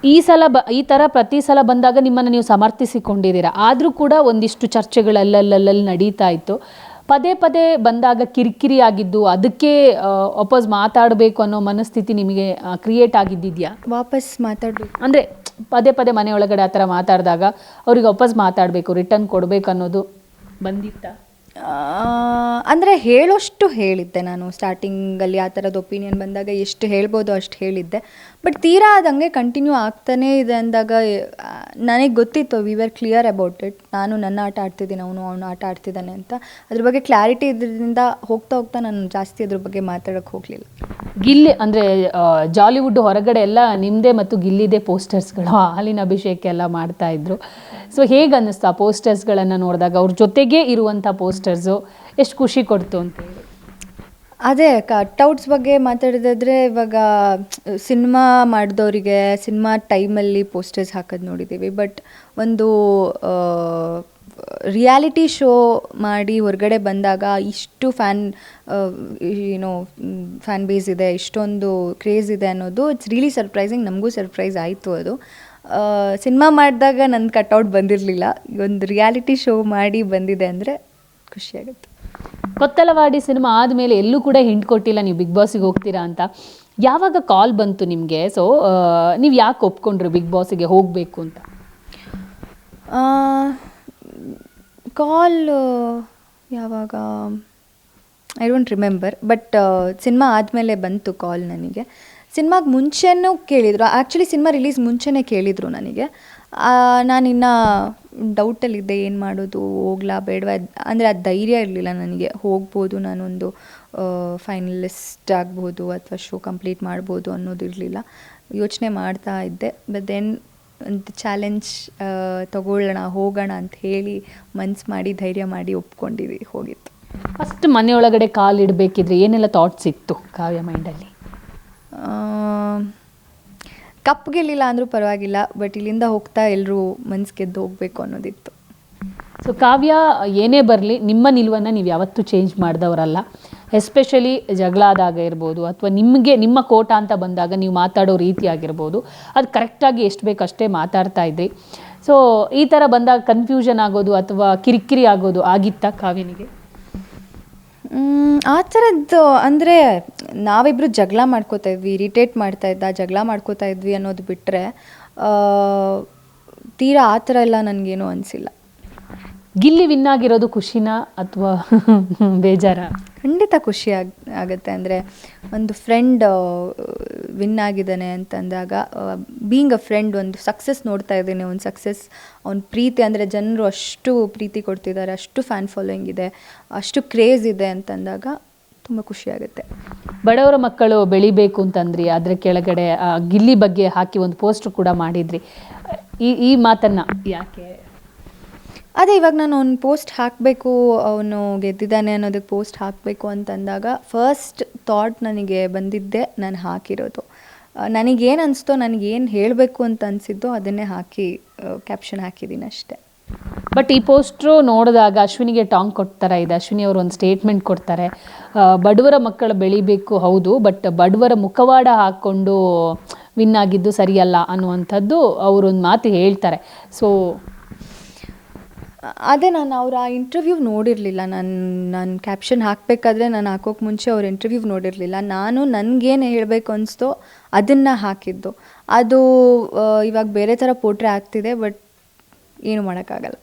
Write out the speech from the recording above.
ಈ ಥರ ಪ್ರತಿ ಸಲ ಬಂದಾಗ ನಿಮ್ಮನ್ನು ನೀವು ಸಮರ್ಥಿಸಿಕೊಂಡಿದ್ದೀರಾ. ಆದರೂ ಕೂಡ ಒಂದಿಷ್ಟು ಚರ್ಚೆಗಳು ಅಲ್ಲಲ್ಲಿ ನಡೀತಾ ಇತ್ತು. ಪದೇ ಪದೇ ಬಂದಾಗ ಕಿರಿಕಿರಿ ಆಗಿದ್ದು, ಅದಕ್ಕೆ ವಾಪಸ್ ಮಾತಾಡಬೇಕು ಅನ್ನೋ ಮನಸ್ಥಿತಿ ನಿಮಗೆ ಕ್ರಿಯೇಟ್ ಆಗಿದ್ದಿದೆಯಾ? ವಾಪಸ್ ಮಾತಾಡಬೇಕು ಅಂದರೆ ಪದೇ ಪದೇ ಮನೆಯೊಳಗಡೆ ಆ ಥರ ಮಾತಾಡಿದಾಗ ಅವ್ರಿಗೆ ವಾಪಸ್ ಮಾತಾಡಬೇಕು, ರಿಟರ್ನ್ ಕೊಡಬೇಕು ಅನ್ನೋದು ಬಂದಿತ್ತಾ? ಅಂದರೆ ಹೇಳೋಷ್ಟು ಹೇಳಿದ್ದೆ ನಾನು. ಸ್ಟಾರ್ಟಿಂಗಲ್ಲಿ ಆ ಥರದ ಒಪಿನಿಯನ್ ಬಂದಾಗ ಎಷ್ಟು ಹೇಳ್ಬೋದು ಅಷ್ಟು ಹೇಳಿದ್ದೆ. ಬಟ್ ತೀರಾ ಅದು ಹಂಗೆ ಕಂಟಿನ್ಯೂ ಆಗ್ತಾನೇ ಇದೆ ಅಂದಾಗ ನನಗೆ ಗೊತ್ತಿತ್ತು, we were clear about it. ನಾನು ನನ್ನ ಆಟ ಆಡ್ತಿದ್ದೀನಿ, ಅವನು ಆಟ ಆಡ್ತಿದ್ದಾನೆ ಅಂತ. ಅದ್ರ ಬಗ್ಗೆ ಕ್ಲಾರಿಟಿ ಇದ್ರಿಂದ ಹೋಗ್ತಾ ಹೋಗ್ತಾ ನಾನು ಜಾಸ್ತಿ ಅದ್ರ ಬಗ್ಗೆ ಮಾತಾಡೋಕ್ಕೆ ಹೋಗಲಿಲ್ಲ. ಗಿಲ್ಲಿ ಅಂದರೆ ಜಾಲಿವುಡ್ ಹೊರಗಡೆ ಎಲ್ಲ ನಿಮ್ಮದೇ ಮತ್ತು ಗಿಲ್ಲಿದೇ ಪೋಸ್ಟರ್ಸ್ಗಳು, ಹಾಲಿನ ಅಭಿಷೇಕ ಎಲ್ಲ ಮಾಡ್ತಾಯಿದ್ರು. ಸೊ ಹೇಗೆ ಅನ್ನಿಸ್ತು ಆ ಪೋಸ್ಟರ್ಸ್ಗಳನ್ನು ನೋಡಿದಾಗ? ಅವ್ರ ಜೊತೆಗೇ ಇರುವಂಥ ಪೋಸ್ಟರ್ಸು ಎಷ್ಟು ಖುಷಿ ಕೊಡ್ತು ಅಂತೇಳಿ. ಅದೇ ಕಟ್ಔಟ್ಸ್ ಬಗ್ಗೆ ಮಾತಾಡೋದಾದರೆ, ಇವಾಗ ಸಿನಿಮಾ ಮಾಡಿದವರಿಗೆ ಸಿನಿಮಾ ಟೈಮಲ್ಲಿ ಪೋಸ್ಟರ್ಸ್ ಹಾಕೋದು ನೋಡಿದ್ದೀವಿ. ಬಟ್ ಒಂದು ರಿಯಾಲಿಟಿ ಶೋ ಮಾಡಿ ಹೊರಗಡೆ ಬಂದಾಗ ಇಷ್ಟು ಫ್ಯಾನ್ ಬೇಸ್ ಇದೆ, ಇಷ್ಟೊಂದು ಕ್ರೇಜ್ ಇದೆ ಅನ್ನೋದು ಇಟ್ಸ್ ರಿಯಲಿ ಸರ್ಪ್ರೈಸಿಂಗ್. ನಮಗೂ ಸರ್ಪ್ರೈಸ್ ಆಯಿತು ಅದು. ಸಿನಿಮಾ ಮಾಡಿದಾಗ ನನ್ನ ಕಟ್ಔಟ್ ಬಂದಿರಲಿಲ್ಲ. ಒಂದು ರಿಯಾಲಿಟಿ ಶೋ ಮಾಡಿ ಬಂದಿದೆ ಅಂದರೆ ಖುಷಿಯಾಗುತ್ತೆ. ಕೊತ್ತಲವಾಡಿ ಸಿನಿಮಾ ಆದಮೇಲೆ ಎಲ್ಲೂ ಕೂಡ ಹಿಂಟ್ ಕೊಟ್ಟಿಲ್ಲ ನೀವು ಬಿಗ್ ಬಾಸಿಗೆ ಹೋಗ್ತೀರಾ ಅಂತ. ಯಾವಾಗ ಕಾಲ್ ಬಂತು ನಿಮಗೆ? ಸೊ ನೀವು ಯಾಕೆ ಒಪ್ಕೊಂಡ್ರಿ ಬಿಗ್ ಬಾಸಿಗೆ ಹೋಗಬೇಕು ಅಂತ? ಕಾಲ್ ಯಾವಾಗ I don't remember. But cinema ಆದಮೇಲೆ ಬಂತು ಕಾಲ್ ನನಗೆ. ಸಿನಿಮಾಗೆ ಮುಂಚೆನೂ ಕೇಳಿದರು. ಆ್ಯಕ್ಚುಲಿ ಸಿನಿಮಾ ರಿಲೀಸ್ ಮುಂಚೆನೇ ಕೇಳಿದರು ನನಗೆ. ನಾನಿನ್ನು ಡೌಟಲ್ಲಿದ್ದೆ, ಏನು ಮಾಡೋದು, ಹೋಗ್ಲಾ ಬೇಡವಾ ಅಂದರೆ ಅದು ಧೈರ್ಯ ಇರಲಿಲ್ಲ ನನಗೆ. ಹೋಗ್ಬೋದು, ನಾನೊಂದು ಫೈನಲಿಸ್ಟ್ ಆಗ್ಬೋದು ಅಥವಾ ಶೋ ಕಂಪ್ಲೀಟ್ ಮಾಡ್ಬೋದು ಅನ್ನೋದು ಇರಲಿಲ್ಲ. ಯೋಚನೆ ಮಾಡ್ತಾ ಇದ್ದೆ. ಬಟ್ ದೆನ್ ಒಂದು ಚಾಲೆಂಜ್ ತಗೊಳ್ಳೋಣ, ಹೋಗೋಣ ಅಂತ ಹೇಳಿ ಮನ್ಸು ಮಾಡಿ ಧೈರ್ಯ ಮಾಡಿ ಒಪ್ಕೊಂಡಿದ್ವಿ, ಹೋಗಿತ್ತು. ಫಸ್ಟ್ ಮನೆಯೊಳಗಡೆ ಕಾಲು ಇಡಬೇಕಿದ್ರೆ ಏನೆಲ್ಲ ಥಾಟ್ಸ್ ಇತ್ತು ಕಾವ್ಯ ಮೈಂಡಲ್ಲಿ? ಕಪ್ ಗೆಲ್ಲಿಲ್ಲ ಅಂದರೂ ಪರವಾಗಿಲ್ಲ, ಬಟ್ ಇಲ್ಲಿಂದ ಹೋಗ್ತಾ ಎಲ್ಲರೂ ಮನ್ಸು ಗೆದ್ದು ಹೋಗಬೇಕು ಅನ್ನೋದಿತ್ತು. ಸೊ ಕಾವ್ಯ ಏನೇ ಬರಲಿ ನಿಮ್ಮ ನಿಲುವನ್ನು ನೀವು ಯಾವತ್ತೂ ಚೇಂಜ್ ಮಾಡಿದವರಲ್ಲ. ಎಸ್ಪೆಷಲಿ ಜಗಳ ಆದಾಗ ಇರ್ಬೋದು ಅಥವಾ ನಿಮ್ಮ ಕೋಟ ಅಂತ ಬಂದಾಗ ನೀವು ಮಾತಾಡೋ ರೀತಿ ಆಗಿರ್ಬೋದು, ಅದು ಕರೆಕ್ಟಾಗಿ ಎಷ್ಟು ಬೇಕು ಅಷ್ಟೇ ಮಾತಾಡ್ತಾ ಇದ್ರಿ. ಸೊ ಈ ಥರ ಬಂದಾಗ ಕನ್ಫ್ಯೂಷನ್ ಆಗೋದು ಅಥವಾ ಕಿರಿಕಿರಿ ಆಗೋದು ಆಗಿತ್ತಾ ಕಾವ್ಯನಿಗೆ? ಆ ಥರದ್ದು ಅಂದರೆ ನಾವಿಬ್ಬರು ಜಗಳ ಮಾಡ್ಕೋತಾ ಇದ್ವಿ, ಇರಿಟೇಟ್ ಜಗಳ ಮಾಡ್ಕೋತಾ ಇದ್ವಿ ಅನ್ನೋದು ಬಿಟ್ಟರೆ ತೀರಾ ಆ ಥರ ಎಲ್ಲ ನನಗೇನು ಅನಿಸಿಲ್ಲ. ಗಿಲ್ಲಿ ವಿನ್ ಆಗಿರೋದು ಖುಷಿನಾ ಅಥವಾ ಬೇಜಾರ? ಖಂಡಿತ ಖುಷಿ ಆಗುತ್ತೆ. ಅಂದರೆ ಒಂದು ಫ್ರೆಂಡ್ ವಿನ್ ಆಗಿದ್ದಾನೆ ಅಂತಂದಾಗ, ಬೀಯಿಂಗ್ ಅ ಫ್ರೆಂಡ್ ಒಂದು ಸಕ್ಸಸ್ ನೋಡ್ತಾ ಇದ್ದೀನಿ. ಒಂದು ಸಕ್ಸಸ್, ಅವ್ನ ಪ್ರೀತಿ ಅಂದರೆ ಜನರು ಅಷ್ಟು ಪ್ರೀತಿ ಕೊಡ್ತಿದ್ದಾರೆ, ಅಷ್ಟು ಫ್ಯಾನ್ ಫಾಲೋಯಿಂಗ್ ಇದೆ, ಅಷ್ಟು ಕ್ರೇಜ್ ಇದೆ ಅಂತಂದಾಗ ತುಂಬ ಖುಷಿಯಾಗುತ್ತೆ. ಬಡವರ ಮಕ್ಕಳು ಬೆಳಿಬೇಕು ಅಂತಂದ್ರಿ, ಅದರ ಕೆಳಗಡೆ ಗಿಲ್ಲಿ ಬಗ್ಗೆ ಹಾಕಿ ಒಂದು ಪೋಸ್ಟರ್ ಕೂಡ ಮಾಡಿದ್ರಿ. ಈ ಮಾತನ್ನು ಯಾಕೆ? ಅದೇ ಇವಾಗ ನಾನು ಒಂದು ಪೋಸ್ಟ್ ಹಾಕಬೇಕು, ಅವನು ಗೆದ್ದಿದ್ದಾನೆ ಅನ್ನೋದಕ್ಕೆ ಪೋಸ್ಟ್ ಹಾಕಬೇಕು ಅಂತಂದಾಗ ಫಸ್ಟ್ ಥಾಟ್ ನನಗೆ ಬಂದಿದ್ದೆ ನಾನು ಹಾಕಿರೋದು. ನನಗೇನು ಅನಿಸ್ತೋ, ನನಗೇನು ಹೇಳಬೇಕು ಅಂತ ಅನಿಸಿದ್ದೋ ಅದನ್ನೇ ಹಾಕಿ ಕ್ಯಾಪ್ಷನ್ ಹಾಕಿದ್ದೀನಿ ಅಷ್ಟೇ. ಬಟ್ ಈ ಪೋಸ್ಟ್ರು ನೋಡಿದಾಗ ಅಶ್ವಿನಿಗೆ ಟಾಂಗ್ ಕೊಡ್ತಾರ ಇದೆ. ಅಶ್ವಿನಿ ಅವರು ಒಂದು ಸ್ಟೇಟ್ಮೆಂಟ್ ಕೊಡ್ತಾರೆ, ಬಡವರ ಮಕ್ಕಳು ಬೆಳಿಬೇಕು ಹೌದು, ಬಟ್ ಬಡವರ ಮುಖವಾಡ ಹಾಕ್ಕೊಂಡು ವಿನ್ ಆಗಿದ್ದು ಸರಿಯಲ್ಲ ಅನ್ನುವಂಥದ್ದು ಅವರೊಂದು ಮಾತು ಹೇಳ್ತಾರೆ. ಸೊ ಅದೇ ನಾನು ಆ ಇಂಟರ್ವ್ಯೂ ನೋಡಿರಲಿಲ್ಲ. ನಾನು ಕ್ಯಾಪ್ಷನ್ ಹಾಕಬೇಕಾದ್ರೆ ನಾನು ಹಾಕೋಕ್ಕೆ ಮುಂಚೆ ಅವ್ರ ಇಂಟರ್ವ್ಯೂ ನೋಡಿರಲಿಲ್ಲ. ನಾನು ನನಗೇನು ಹೇಳಬೇಕು ಅನಿಸ್ತೋ ಅದನ್ನು ಹಾಕಿದ್ದು. ಅದು ಇವಾಗ ಬೇರೆ ಥರ ಪೋಟ್ರೆ ಆಗ್ತಿದೆ, ಬಟ್ ಏನು ಮಾಡೋಕ್ಕಾಗಲ್ಲ.